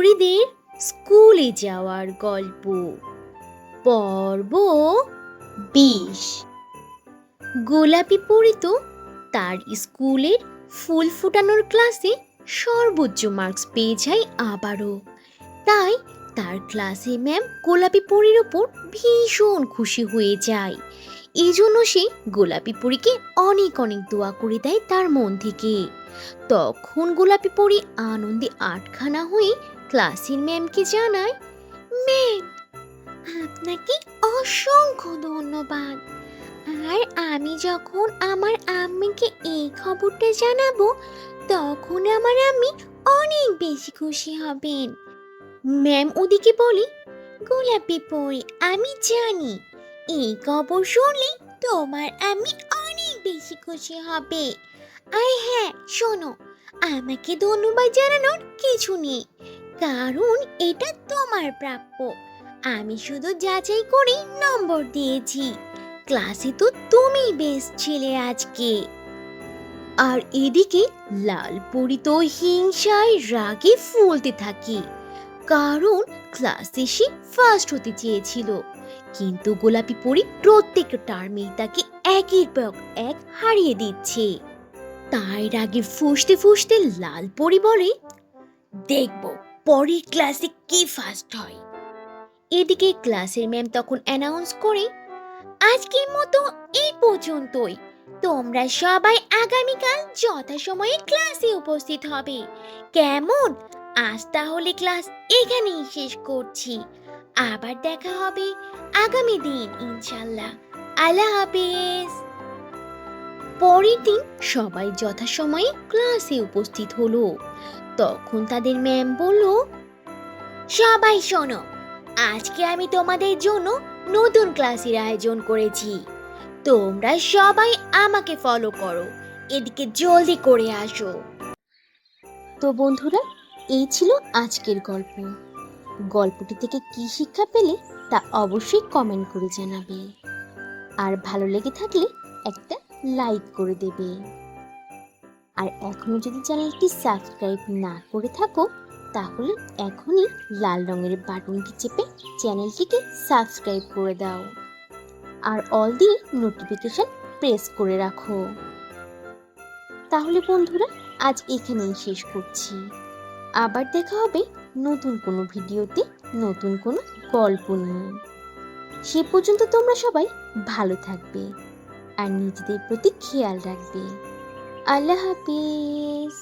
পরীদের স্কুলে যাওয়ার গল্প পর্ব ২০। গোলাপি পরী তো তার স্কুলের ফুল ফোটানোর ক্লাসে সর্বোচ্চ মার্কস পেয়ে যায় আবারও। তাই তার ক্লাসে ম্যাম গোলাপি পরীর ওপর ভীষণ খুশি হয়ে যায়। এই জন্য সে গোলাপি পরীকে অনেক অনেক দোয়া করে দেয় তার মন থেকে। তখন গোলাপি পরী আনন্দে আটখানা হয়ে ক্লাসের ম্যামকে জানায়, ম্যাম, আপনাকে অসংখ্য ধন্যবাদ। আর আমি যখন আমার আম্মিকে এই খবরটা জানাবো, তখন আমার আম্মি অনেক বেশি খুশি হবেন। ম্যাম ওদিকে বলে, গোলাপি পরী, আমি জানি এই খবর শুনলে তোমার আম্মি অনেক বেশি খুশি হবে। আর হ্যাঁ, শোনো, আমাকে ধন্যবাদ জানানোর কিছু নেই, কারণ এটা তোমার প্রাপ্য। আমি শুধু যাচাই করে নম্বর দিয়েছি। ক্লাসে তো তুমি বেস্ট ছিলে আজকে। আর এদিকে লাল পরী তো হিংসায় রাগে ফুলতে থাকে, কারণ ক্লাসে সে ফার্স্ট হতে চেয়েছিল। কিন্তু গোলাপি পরী প্রত্যেক টার্মেই তাকে একের পর এক হারিয়ে দিচ্ছে। তাই রাগে ফুঁসতে ফুঁসতে লাল পরী বলে, দেখব পরের ক্লাসে কে ফার্স্ট হয়। এদিকে ক্লাসের ম্যাম তখন অ্যানাউন্স করে, আজকের মতো এই পর্যন্তই। তোমরা সবাই আগামীকাল যথাসময়ে ক্লাসে উপস্থিত হবে। কেমন? আজ তাহলে ক্লাস এখানেই শেষ করছি। আবার দেখা হবে আগামী দিন ইনশাল্লাহ। আল্লাহ হাফেজ। পরের দিন সবাই যথাসময়ে ক্লাসে উপস্থিত হলো। তখন তাদের ম্যাম বলল, সবাই শোনো, আজকে আমি তোমাদের জন্য নতুন ক্লাসের আয়োজন করেছি। তোমরা সবাই আমাকে ফলো করো, এদিকে জলদি করে আসো। তো বন্ধুরা, এই ছিল আজকের গল্প। গল্পটি থেকে কি শিক্ষা পেলে তা অবশ্যই কমেন্ট করে জানাবে। আর ভালো লেগে থাকলে একটা লাইক করে দেবে। আর এখনো যদি চ্যানেলটি সাবস্ক্রাইব না করে থাকো, তাহলে এখনই লাল রঙের বাটনটি চেপে চ্যানেলটিকে সাবস্ক্রাইব করে দাও। আর অল দিয়ে নোটিফিকেশন প্রেস করে রাখো। তাহলে বন্ধুরা, আজ এখানেই শেষ করছি। আবার দেখা হবে নতুন কোনো ভিডিওতে, নতুন কোনো গল্প নিয়ে। সে পর্যন্ত তোমরা সবাই ভালো থাকবে আর নিজেদের প্রতি খেয়াল রাখবে। আল্লাহ হাফিজ।